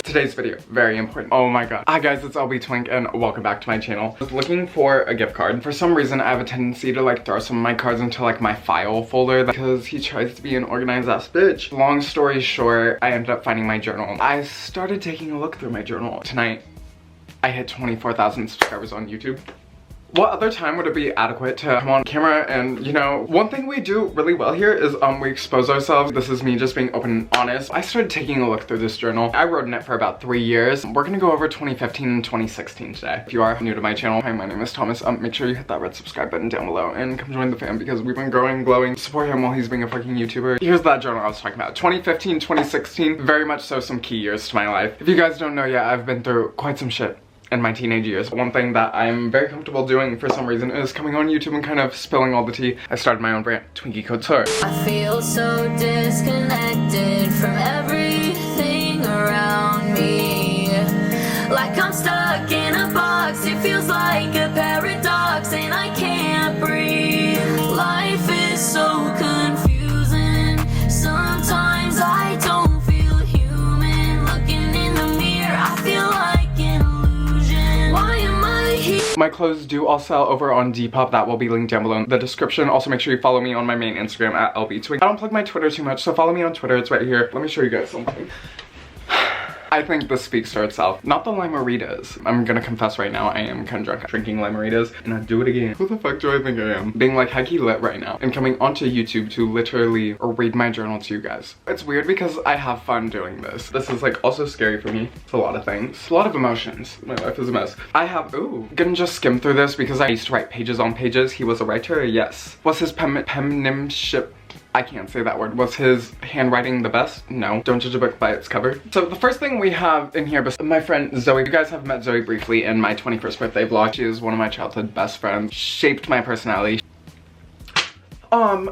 Today's video, very important. Oh my god. Hi guys, it's LBtwink and welcome back to my channel. I was looking for a gift card. For some reason, I have a tendency to like throw some of my cards into like my file folder because he tries to be an organized ass bitch. Long story short, I ended up finding my journal. I started taking a look through my journal. Tonight, I hit 24,000 subscribers on YouTube. What other time would it be adequate to come on camera and, you know, one thing we do really well here is we expose ourselves. This is me just being open and honest. I started taking a look through this journal. I wrote in it for about 3 years. We're gonna go over 2015 and 2016 today. If you are new to my channel, hi, my name is Thomas. Make sure you hit that red subscribe button down below and come join the fam because we've been growing, glowing. Support him while he's being a fucking YouTuber. Here's that journal I was talking about. 2015, 2016, very much so some key years to my life. If you guys don't know yet, I've been through quite some shit in my teenage years. One thing that I'm very comfortable doing for some reason is coming on YouTube and kind of spilling all the tea. I started my own brand, Twinkie Couture. I feel so disconnected from everything around me. Like I'm stuck in a box, it feels like a paradox and I can't breathe. Life is so confusing. Sometimes I don't feel human. Looking in the mirror, I feel like my clothes do all sell over on Depop. That will be linked down below in the description. Also, make sure you follow me on my main Instagram at LBtwink. I don't plug my Twitter too much, so follow me on Twitter. It's right here. Let me show you guys something. I think this speaks for itself. Not the limeritas. I'm gonna confess right now, I am kind of drunk drinking limeritas, and I do it again. Who the fuck do I think I am? Being like high-key lit right now, and coming onto YouTube to literally read my journal to you guys. It's weird because I have fun doing this. This is like also scary for me. It's a lot of things. A lot of emotions. My life is a mess. Gonna just skim through this because I used to write pages on pages. He was a writer, yes. Was his penmanship, I can't say that word. Was his handwriting the best? No. Don't judge a book by its cover. So the first thing we have in here, my friend Zoe. You guys have met Zoe briefly in my 21st birthday vlog. She is one of my childhood best friends. Shaped my personality.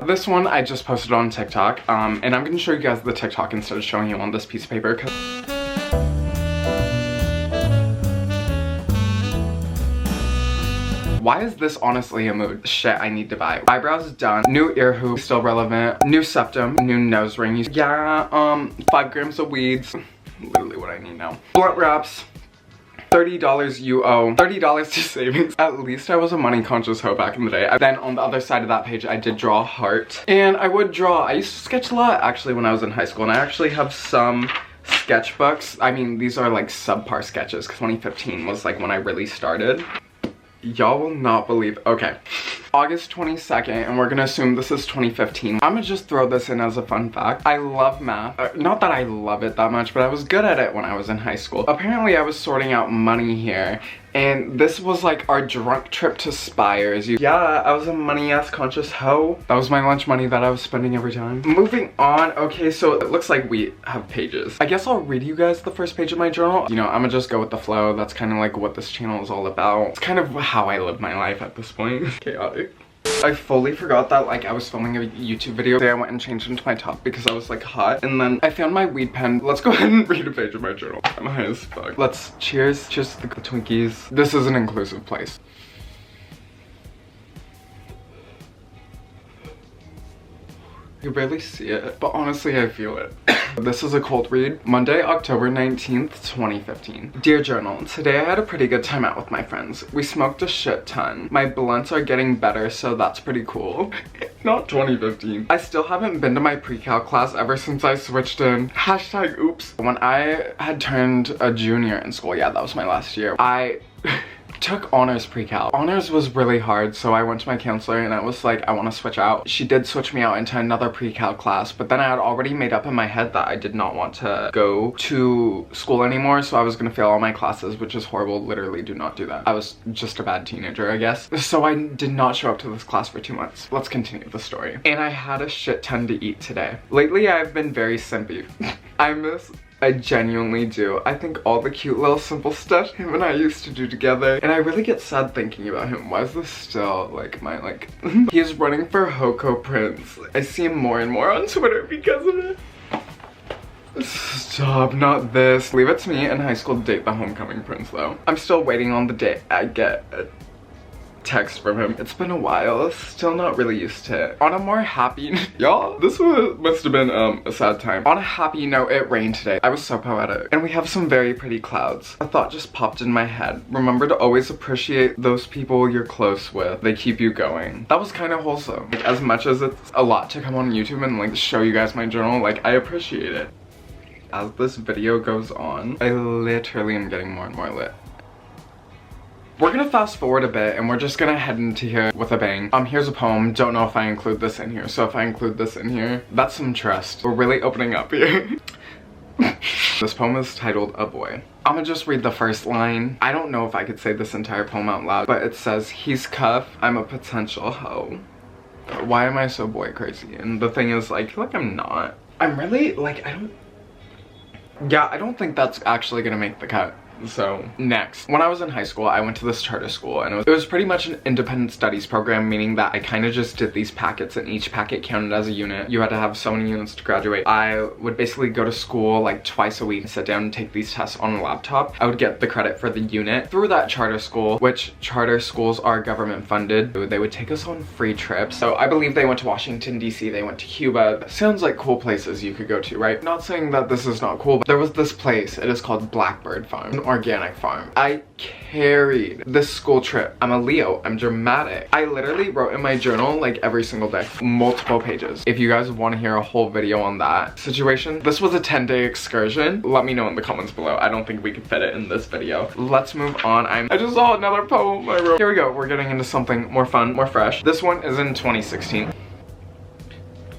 This one I just posted on TikTok. And I'm gonna show you guys the TikTok instead of showing you on this piece of paper. Why is this honestly a mood? Shit, I need to buy. Eyebrows done. New ear hoop, still relevant. New septum, new nose ring. Yeah, 5 grams of weeds. Literally what I need now. Blunt wraps. $30 you owe. $30 to savings. At least I was a money conscious hoe back in the day. Then on the other side of that page, I did draw a heart. And I would draw, I used to sketch a lot actually when I was in high school. And I actually have some sketchbooks. I mean, these are like subpar sketches because 2015 was like when I really started. Y'all will not believe, okay. August 22nd, and we're gonna assume this is 2015. I'm gonna just throw this in as a fun fact. I love math. Not that I love it that much, but I was good at it when I was in high school. Apparently I was sorting out money here, and this was like our drunk trip to Spires. Yeah, I was a money-ass conscious hoe. That was my lunch money that I was spending every time. Moving on, okay, so it looks like we have pages. I guess I'll read you guys the first page of my journal. You know, I'm gonna just go with the flow. That's kind of like what this channel is all about. It's kind of how I live my life at this point. Chaotic. I fully forgot that like I was filming a YouTube video. Today I went and changed into my top because I was like hot. And then I found my weed pen. Let's go ahead and read a page of my journal. I'm high as fuck. Let's cheers. Cheers to the Twinkies. This is an inclusive place. You barely see it, but honestly I feel it. This is a cold read. Monday, October 19th, 2015. Dear Journal, today I had a pretty good time out with my friends. We smoked a shit ton. My blunts are getting better, so that's pretty cool. Not 2015. I still haven't been to my pre-cal class ever since I switched in. Hashtag oops. When I had turned a junior in school, yeah, that was my last year, I took honors pre-cal. Honors was really hard, so I went to my counselor and I was like, I want to switch out. She did switch me out into another pre-cal class, but then I had already made up in my head that I did not want to go to school anymore, so I was gonna fail all my classes, which is horrible. Literally do not do that. I was just a bad teenager, I guess. So I did not show up to this class for 2 months. Let's continue the story. And I had a shit ton to eat today. Lately, I've been very simpy. I genuinely do. I think all the cute little simple stuff him and I used to do together, and I really get sad thinking about him. Why is this still like my He is running for Hoko Prince. I see him more and more on Twitter because of it. Stop, not this. Leave it to me in high school to date the homecoming prince though. I'm still waiting on the day I get text from him. It's been a while, still not really used to it. On a more happy y'all, this must have been a sad time. On a happy note, it rained today. I was so poetic. And we have some very pretty clouds. A thought just popped in my head. Remember to always appreciate those people you're close with. They keep you going. That was kind of wholesome. Like, as much as it's a lot to come on YouTube and like show you guys my journal, like I appreciate it. As this video goes on, I literally am getting more and more lit. We're gonna fast forward a bit and we're just gonna head into here with a bang. Here's a poem. Don't know if I include this in here. So if I include this in here, that's some trust. We're really opening up here. This poem is titled A Boy. I'm gonna just read the first line. I don't know if I could say this entire poem out loud, but it says, he's cuff, I'm a potential hoe. Why am I so boy crazy? And the thing is, like, I feel like I'm not. I'm really, like, I don't think that's actually gonna make the cut. So, next. When I was in high school, I went to this charter school and it was pretty much an independent studies program, meaning that I kind of just did these packets and each packet counted as a unit. You had to have so many units to graduate. I would basically go to school like twice a week, sit down and take these tests on a laptop. I would get the credit for the unit through that charter school, which charter schools are government funded. They would take us on free trips. So I believe they went to Washington, DC, they went to Cuba. That sounds like cool places you could go to, right? Not saying that this is not cool, but there was this place. It is called Blackbird Farm. Organic farm. I carried this school trip. I'm a Leo. I'm dramatic. I literally wrote in my journal like every single day, multiple pages. If you guys want to hear a whole video on that situation, this was a 10-day excursion. Let me know in the comments below. I don't think we could fit it in this video. Let's move on. I just saw another poem I wrote. Here we go. We're getting into something more fun, more fresh. This one is in 2016.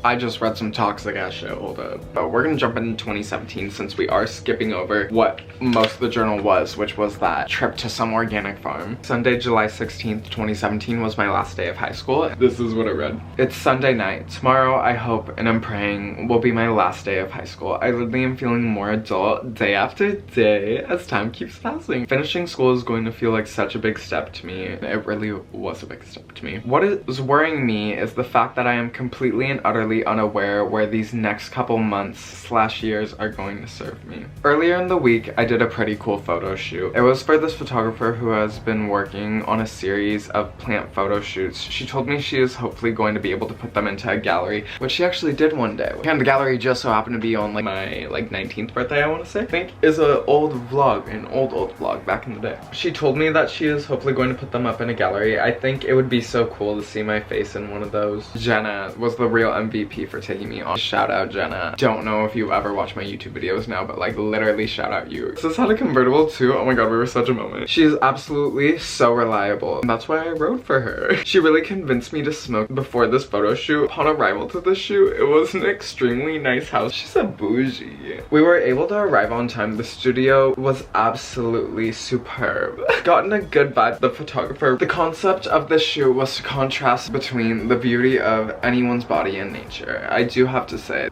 I just read some toxic ass shit, hold up. But we're gonna jump into 2017 since we are skipping over what most of the journal was, which was that trip to some organic farm. Sunday, July 16th, 2017 was my last day of high school. This is what I read. It's Sunday night. Tomorrow, I hope and I'm praying, will be my last day of high school. I literally am feeling more adult day after day as time keeps passing. Finishing school is going to feel like such a big step to me. It really was a big step to me. What is worrying me is the fact that I am completely and utterly unaware where these next couple months / years are going to serve me. Earlier in the week, I did a pretty cool photo shoot. It was for this photographer who has been working on a series of plant photo shoots. She told me she is hopefully going to be able to put them into a gallery, which she actually did one day. And the gallery just so happened to be on like my 19th birthday, I want to say. I think is an old vlog, an old vlog back in the day. She told me that she is hopefully going to put them up in a gallery. I think it would be so cool to see my face in one of those. Jenna was the real MVP for taking me on. Shout out Jenna. Don't know if you ever watch my YouTube videos now, but like literally shout out you. Sis had a convertible too. Oh my god, we were such a moment. She is absolutely so reliable. And that's why I wrote for her. She really convinced me to smoke before this photo shoot. Upon arrival to the shoot, it was an extremely nice house. She's a bougie. We were able to arrive on time. The studio was absolutely superb. Gotten a good vibe. The photographer. The concept of this shoot was to contrast between the beauty of anyone's body and nature. I do have to say,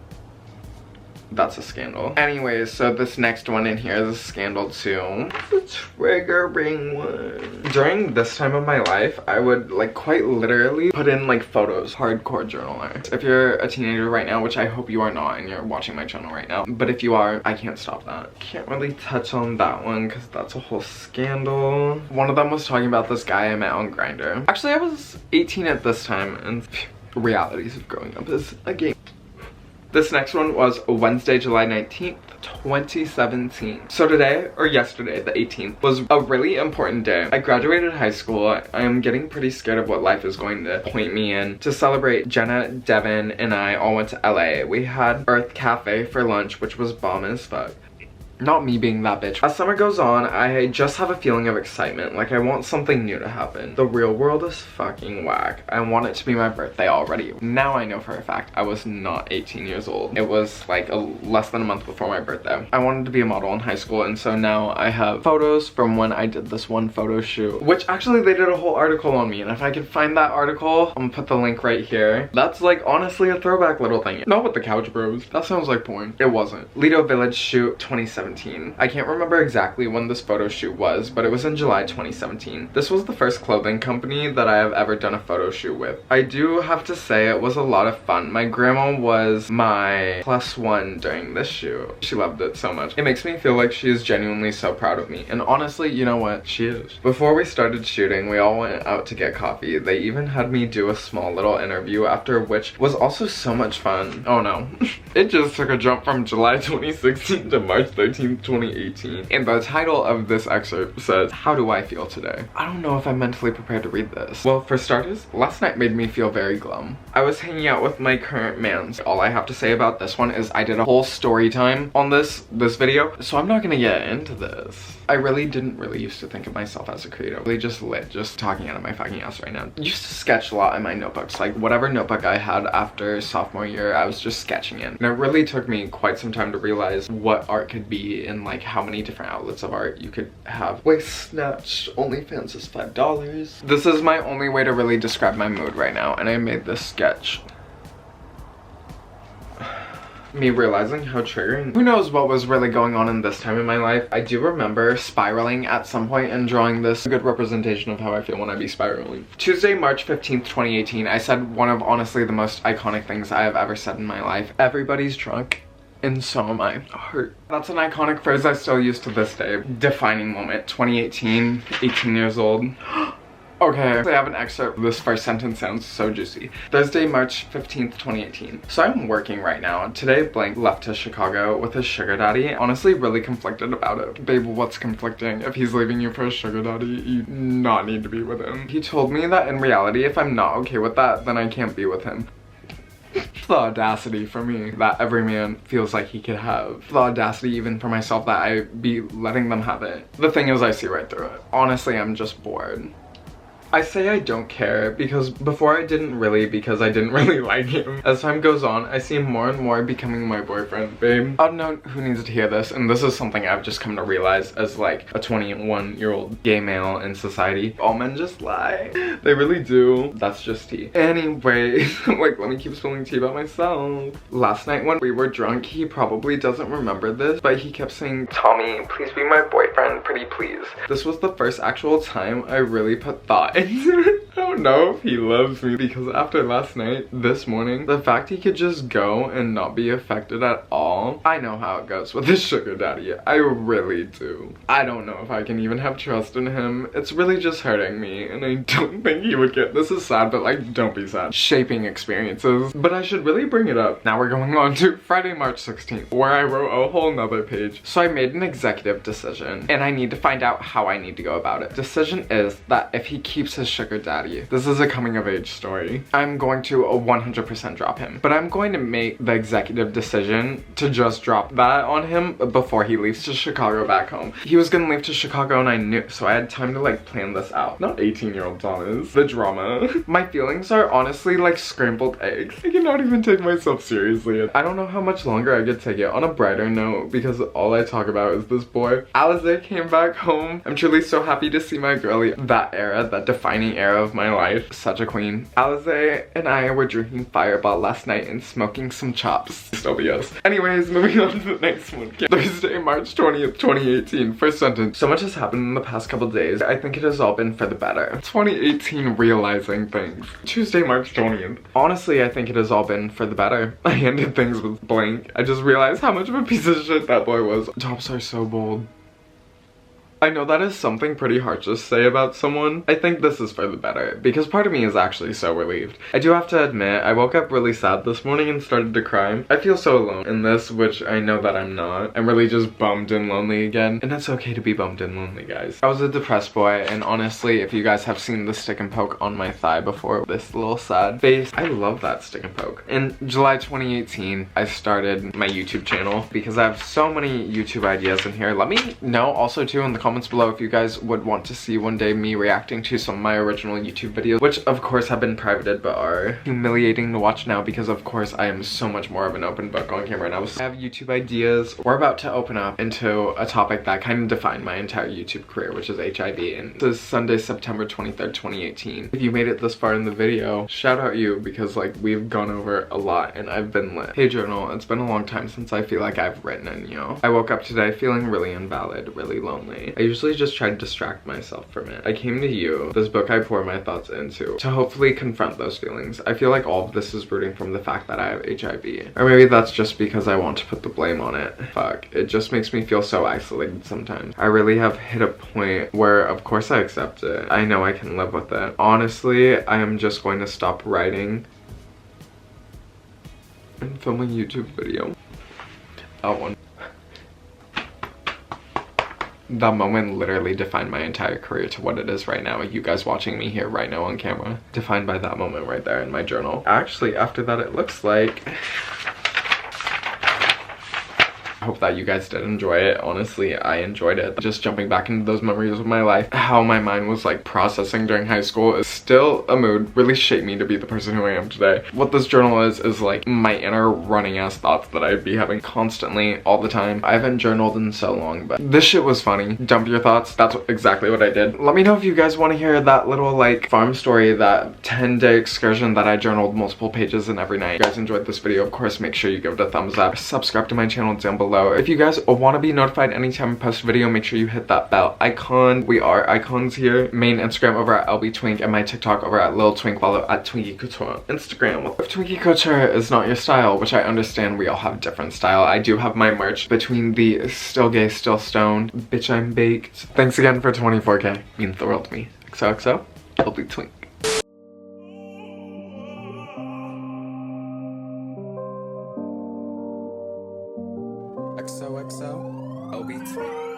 that's a scandal. Anyways, so this next one in here is a scandal too. The triggering one. During this time of my life, I would like quite literally put in like photos. Hardcore journaler. If you're a teenager right now, which I hope you are not and you're watching my channel right now, but if you are, I can't stop that. Can't really touch on that one because that's a whole scandal. One of them was talking about this guy I met on Grindr. Actually, I was 18 at this time and realities of growing up is a game. This next one was Wednesday, July 19th, 2017. So today, or yesterday, the 18th, was a really important day. I graduated high school. I am getting pretty scared of what life is going to point me in. To celebrate, Jenna, Devin, and I all went to LA. We had Earth Cafe for lunch, which was bomb as fuck. Not me being that bitch. As summer goes on, I just have a feeling of excitement. Like I want something new to happen. The real world is fucking whack. I want it to be my birthday already. Now I know for a fact I was not 18 years old. It was like less than a month before my birthday. I wanted to be a model in high school, and so now I have photos from when I did this one photo shoot, which actually they did a whole article on me, and if I could find that article, I'm gonna put the link right here. That's like honestly a throwback little thing. Not with the Couch Bros. That sounds like porn. It wasn't. Lido Village shoot 2017. 2017. I can't remember exactly when this photo shoot was, but it was in July 2017. This was the first clothing company that I have ever done a photo shoot with. I do have to say it was a lot of fun. My grandma was my +1 during this shoot. She loved it so much. It makes me feel like she is genuinely so proud of me. And honestly, you know what? She is. Before we started shooting, we all went out to get coffee. They even had me do a small little interview after, which was also so much fun. Oh no. It just took a jump from July 2016 to March 13th, 2018. And the title of this excerpt says, "How do I feel today?" I don't know if I'm mentally prepared to read this. Well, for starters, last night made me feel very glum. I was hanging out with my current mans. All I have to say about this one is I did a whole story time on this video, so I'm not gonna get into this. I really didn't used to think of myself as a creator. Really just lit, just talking out of my fucking ass right now. Used to sketch a lot in my notebooks. Like whatever notebook I had after sophomore year, I was just sketching in. And it really took me quite some time to realize what art could be and like how many different outlets of art you could have. Waist snatched, OnlyFans is $5. This is my only way to really describe my mood right now, and I made this sketch. Me realizing how triggering. Who knows what was really going on in this time in my life. I do remember spiraling at some point and drawing this. A good representation of how I feel when I be spiraling. Tuesday, March 15th, 2018, I said one of honestly the most iconic things I have ever said in my life. Everybody's drunk. And so am I. Hurt. That's an iconic phrase I still use to this day. Defining moment. 2018, 18 years old. Okay, I have an excerpt. This first sentence sounds so juicy. Thursday, March 15th, 2018. So I'm working right now. Today, blank left to Chicago with his sugar daddy. Honestly, really conflicted about it. Babe, what's conflicting? If he's leaving you for a sugar daddy, you not need to be with him. He told me that in reality, if I'm not okay with that, then I can't be with him. The audacity for me that every man feels like he could have. The audacity even for myself that I be letting them have it. The thing is, I see right through it. Honestly, I'm just bored. I say I don't care because before I didn't really because I didn't really like him. As time goes on, I see him more and more becoming my boyfriend, babe. I don't know who needs to hear this, and this is something I've just come to realize as like a 21-year-old gay male in society. All men just lie. They really do. That's just tea. Anyway, like let me keep spilling tea about myself. Last night when we were drunk, he probably doesn't remember this, but he kept saying, "Tommy, please be my boyfriend, pretty please." This was the first actual time I really put thought into it. I don't know if he loves me because after last night, this morning, the fact he could just go and not be affected at all. I know how it goes with his sugar daddy. I really do. I don't know if I can even have trust in him. It's really just hurting me, and I don't think he would get— this is sad, but like, don't be sad. Shaping experiences. But I should really bring it up. Now we're going on to Friday, March 16th, where I wrote a whole nother page. So I made an executive decision, and I need to find out how I need to go about it. Decision is that if he keeps his sugar daddy, this is a coming of age story, I'm going to 100% drop him. But I'm going to make the executive decision to just drop that on him before he leaves to Chicago back home. He was gonna leave to Chicago and I knew, so I had time to like plan this out. Not 18-year-old Thomas. The drama. My feelings are honestly like scrambled eggs. I cannot even take myself seriously. I don't know how much longer I could take it. On a brighter note, because all I talk about is this boy, Alize came back home. I'm truly so happy to see my girlie. That era, that defining era of my life. Such a queen. Alize and I were drinking Fireball last night and smoking some chops. Still be us. Anyways, moving on to the next one. Thursday, March 20th, 2018. First sentence. So much has happened in the past couple days. I think it has all been for the better. 2018 realizing things. Tuesday, March 20th. Honestly, I think it has all been for the better. I ended things with blank. I just realized how much of a piece of shit that boy was. Tops are so bold. I know that is something pretty harsh to say about someone. I think this is for the better, because part of me is actually so relieved. I do have to admit, I woke up really sad this morning and started to cry. I feel so alone in this, which I know that I'm not. I'm really just bummed and lonely again, and it's okay to be bummed and lonely, guys. I was a depressed boy, and honestly, if you guys have seen the stick and poke on my thigh before, this little sad face, I love that stick and poke. In July 2018, I started my YouTube channel because I have so many YouTube ideas in here. Let me know also too in the comments below if you guys would want to see one day me reacting to some of my original YouTube videos, which of course have been privated but are humiliating to watch now because of course I am so much more of an open book on camera now. I have YouTube ideas. We're about to open up into a topic that kind of defined my entire YouTube career, which is HIV, and this is Sunday, September 23rd, 2018. If you made it this far in the video, shout out you, because like we've gone over a lot and I've been lit. Hey journal, it's been a long time since I feel like I've written in you. I woke up today feeling really invalid, really lonely. I usually just try to distract myself from it. I came to you, this book I pour my thoughts into, to hopefully confront those feelings. I feel like all of this is rooting from the fact that I have HIV. Or maybe that's just because I want to put the blame on it. Fuck, it just makes me feel so isolated sometimes. I really have hit a point where of course I accept it. I know I can live with it. Honestly, I am just going to stop writing and film a YouTube video. That one. That moment literally defined my entire career to what it is right now. You guys watching me here right now on camera. Defined by that moment right there in my journal. Actually, after that, it looks like... I hope that you guys did enjoy it. Honestly, I enjoyed it. Just jumping back into those memories of my life. How my mind was like processing during high school is still a mood. Really shaped me to be the person who I am today. What this journal is like my inner running ass thoughts that I'd be having constantly all the time. I haven't journaled in so long, but this shit was funny. Dump your thoughts. That's exactly what I did. Let me know if you guys want to hear that little like farm story, that 10-day excursion that I journaled multiple pages in every night. If you guys enjoyed this video, of course, make sure you give it a thumbs up. Subscribe to my channel down below. If you guys want to be notified anytime I post a video, make sure you hit that bell icon. We are icons here. Main Instagram over at LBtwink and my TikTok over at lolz. Follow at Twinkie Couture Instagram. If Twinkie Couture is not your style, which I understand we all have different style, I do have my merch between the still gay, still stoned, bitch I'm baked. Thanks again for 24K. Means the world to me. XOXO LBtwink. XOXO LBtwink.